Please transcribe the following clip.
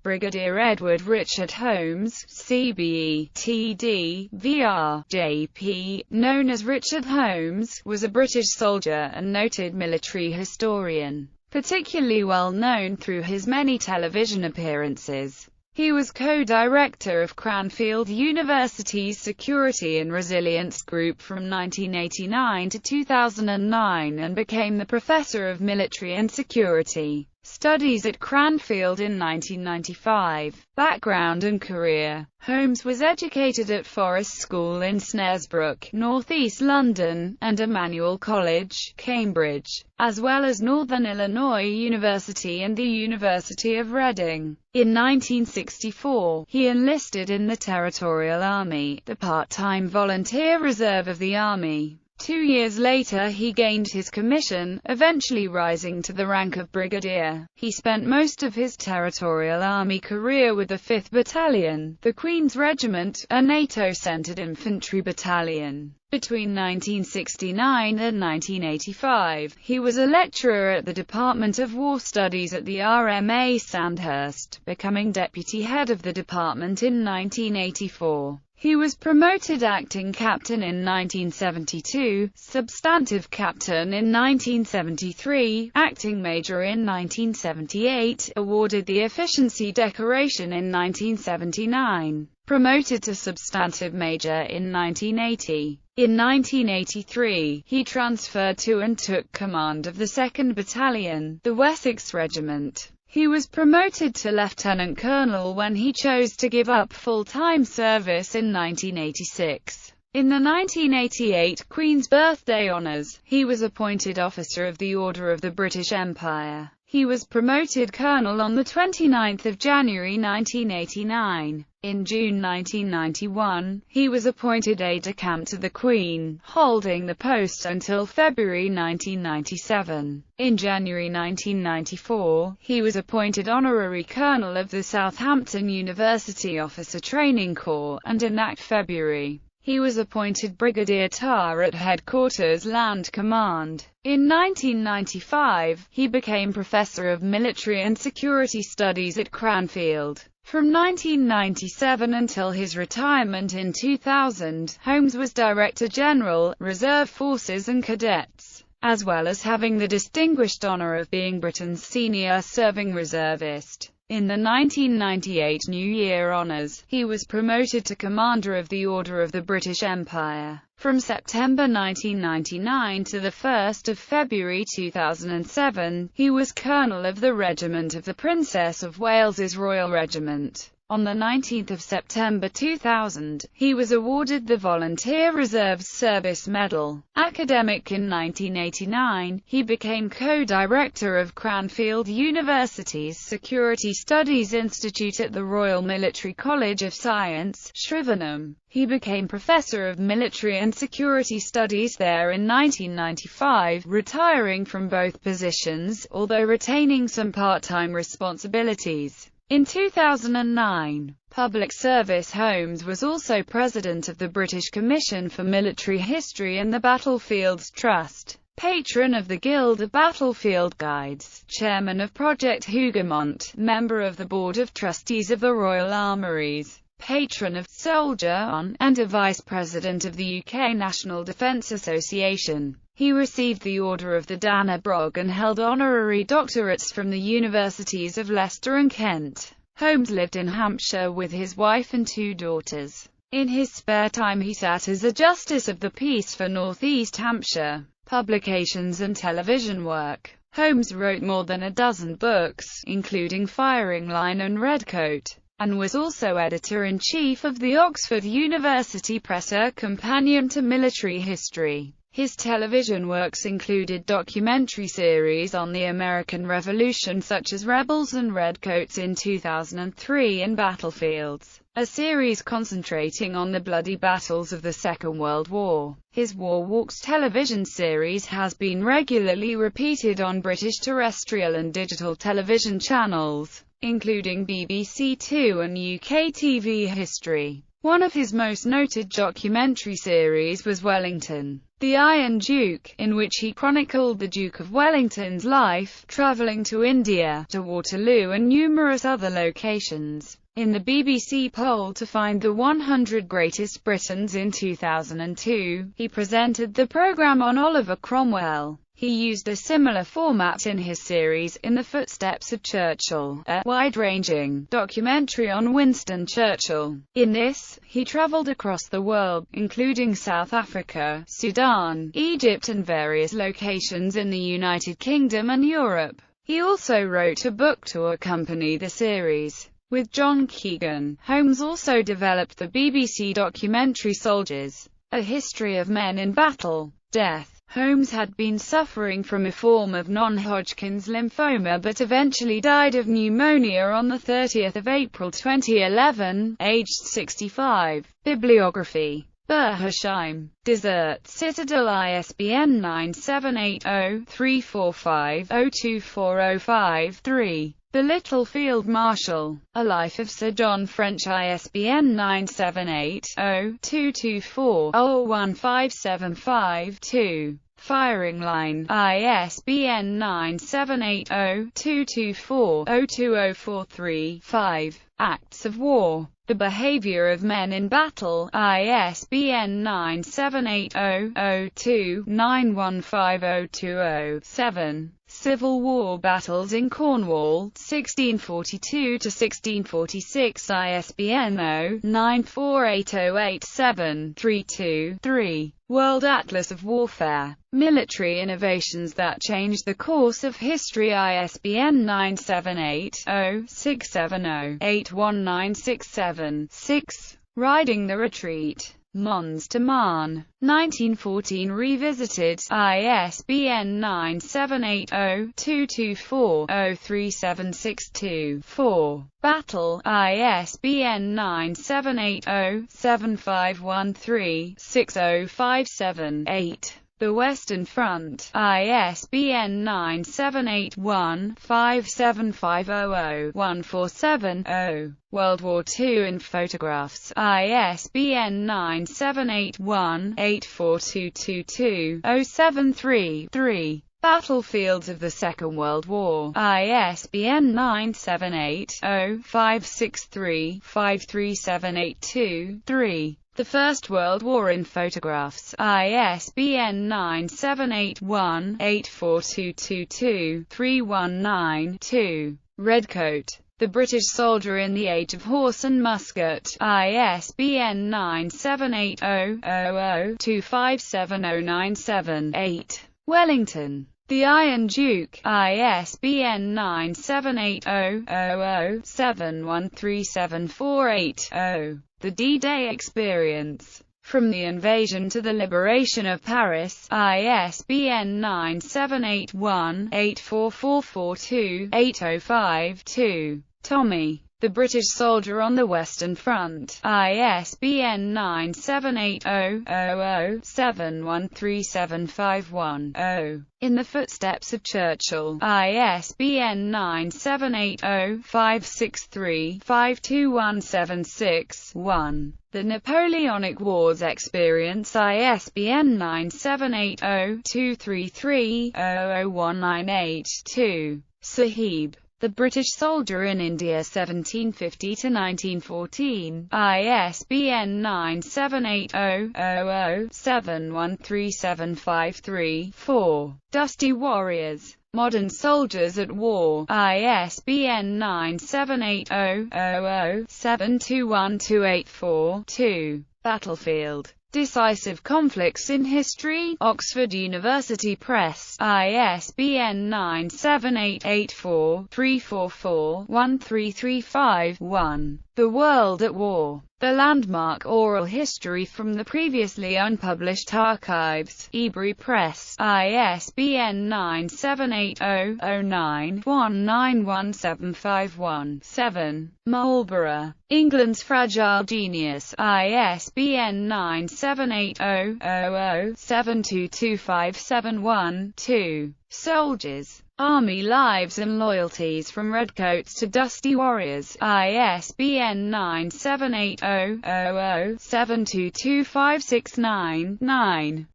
Brigadier Edward Richard Holmes, CBE, TD, VR, JP, known as Richard Holmes, was a British soldier and noted military historian, particularly well known through his many television appearances. He was co-director of Cranfield University's Security and Resilience Group from 1989 to 2009 and became the Professor of Military and Security Studies at Cranfield in 1995. Background and career. Holmes was educated at Forest School in Snaresbrook, North East London, and Emmanuel College, Cambridge, as well as Northern Illinois University and the University of Reading. In 1964, he enlisted in the Territorial Army, the part-time volunteer reserve of the Army. 2 years later he gained his commission, eventually rising to the rank of brigadier. He spent most of his Territorial Army career with the 5th Battalion, the Queen's Regiment, a NATO-centered infantry battalion. Between 1969 and 1985, he was a lecturer at the Department of War Studies at the RMA Sandhurst, becoming deputy head of the department in 1984. He was promoted acting captain in 1972, substantive captain in 1973, acting major in 1978, awarded the Efficiency Decoration in 1979, promoted to substantive major in 1980. In 1983, he transferred to and took command of the 2nd Battalion, the Wessex Regiment. He was promoted to lieutenant colonel when he chose to give up full-time service in 1986. In the 1988 Queen's Birthday Honours, he was appointed Officer of the Order of the British Empire. He was promoted colonel on 29 January 1989. In June 1991, he was appointed aide-de-camp to the Queen, holding the post until February 1997. In January 1994, he was appointed honorary colonel of the Southampton University Officer Training Corps, and in that February, he was appointed Brigadier Tar at Headquarters Land Command. In 1995, he became Professor of Military and Security Studies at Cranfield. From 1997 until his retirement in 2000, Holmes was Director General, Reserve Forces and Cadets, as well as having the distinguished honor of being Britain's senior serving reservist. In the 1998 New Year Honours, he was promoted to Commander of the Order of the British Empire. From September 1999 to the 1st of February 2007, he was Colonel of the Regiment of the Princess of Wales's Royal Regiment. On 19 September 2000, he was awarded the Volunteer Reserve Service Medal. Academic in 1989, he became co-director of Cranfield University's Security Studies Institute at the Royal Military College of Science, Shrivenham. He became Professor of Military and Security Studies there in 1995, retiring from both positions, although retaining some part-time responsibilities. In 2009, public service, Holmes was also president of the British Commission for Military History and the Battlefields Trust, patron of the Guild of Battlefield Guides, chairman of Project Hougoumont, member of the Board of Trustees of the Royal Armouries, patron of Soldier On, and a vice president of the UK National Defence Association. He received the Order of the Dannebrog and held honorary doctorates from the Universities of Leicester and Kent. Holmes lived in Hampshire with his wife and 2 daughters. In his spare time he sat as a Justice of the Peace for North East Hampshire. Publications and television work. Holmes wrote more than a dozen books, including Firing Line and Redcoat, and was also editor-in-chief of the Oxford University Press, a companion to military history. His television works included documentary series on the American Revolution such as Rebels and Redcoats in 2003 and Battlefields, a series concentrating on the bloody battles of the Second World War. His War Walks television series has been regularly repeated on British terrestrial and digital television channels, including BBC Two and UK TV History. One of his most noted documentary series was Wellington, the Iron Duke, in which he chronicled the Duke of Wellington's life, traveling to India, to Waterloo and numerous other locations. In the BBC poll to find the 100 Greatest Britons in 2002, he presented the programme on Oliver Cromwell. He used a similar format in his series In the Footsteps of Churchill, a wide-ranging documentary on Winston Churchill. In this, he traveled across the world, including South Africa, Sudan, Egypt and various locations in the United Kingdom and Europe. He also wrote a book to accompany the series. With John Keegan, Holmes also developed the BBC documentary Soldiers, A History of Men in Battle, Death. Holmes had been suffering from a form of non-Hodgkin's lymphoma but eventually died of pneumonia on 30 April 2011, aged 65. Bibliography. Berhersheim. Desert Citadel ISBN 978-0-345-02405-3. The Little Field Marshal. A Life of Sir John French ISBN 978-0-224-01575-2. Firing Line. ISBN 978-0-224-02043-5. Acts of War. The Behavior of Men in Battle. ISBN 978-0-02-915020-7. Civil War Battles in Cornwall, 1642–1646. ISBN 0-94808732-3. World Atlas of Warfare. Military Innovations That Changed the Course of History. ISBN 978-0-670-81967-6. Riding the Retreat. Mons to Marne. 1914 Revisited. ISBN 978-0-224-03762-4. Battle. ISBN 978-0-7513-6057-8. The Western Front. ISBN 978-1-57500-147-0. World War II in Photographs. ISBN 978-1-84222-073-3. Battlefields of the Second World War. ISBN 978-0-563-53782-3. The First World War in Photographs. ISBN 978-1-84222-319-2. Redcoat. The British Soldier in the Age of Horse and Musket. ISBN 978-0-0-2570978. Wellington. The Iron Duke. ISBN 978-0-0-713748-0. The D-Day Experience. From the Invasion to the Liberation of Paris. ISBN 978-1-84442-805-2. Tommy. The British Soldier on the Western Front. ISBN 978-0-0-713751-0. In the Footsteps of Churchill. ISBN 978-0-563-52176-1. The Napoleonic Wars Experience. ISBN 978-0-233-00198-2. Sahib. The British Soldier in India 1750–1914. ISBN 978-0-0-713753-4. Dusty Warriors. Modern Soldiers at War. ISBN 978-0-0-721284-2. Battlefield. Decisive Conflicts in History. Oxford University Press. ISBN 978-84-344-1335-1. The World at War. The Landmark Oral History from the Previously Unpublished Archives. Ebury Press. ISBN 978-0-09-191751-7. Marlborough. England's Fragile Genius. ISBN 978-0-00-722571-2. Soldiers. Army Lives and Loyalties from Redcoats to Dusty Warriors. ISBN 9780007225699-9.